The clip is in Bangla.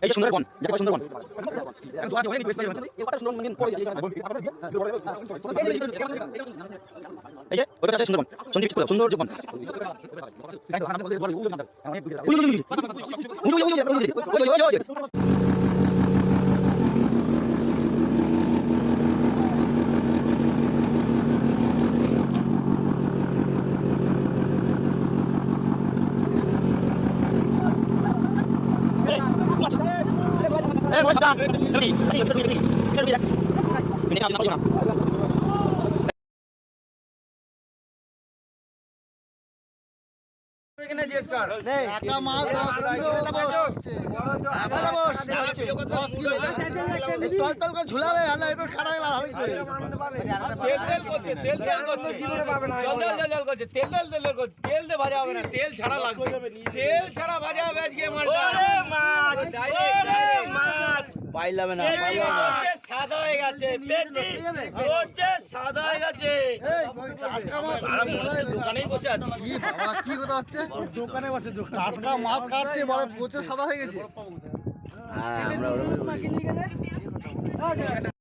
এই যে সুন্দরবন, যাকে বলে সুন্দরবন। এই যে ওটা আছে সুন্দরবন, সন্দীপ সুন্দর বন। তেল ছাড়া লাগবে, তেল ছাড়া ভাজা হবে আজকে মালটা। পাইলাম না, সাদা হয়ে গেছে, সাদা হয়ে গেছে। দোকানেই বসে আছি। কি কথা হচ্ছে? দোকানে বসে টাটকা মাছ কাটছে, বলে পচে সাদা হয়ে গেছে। আমরা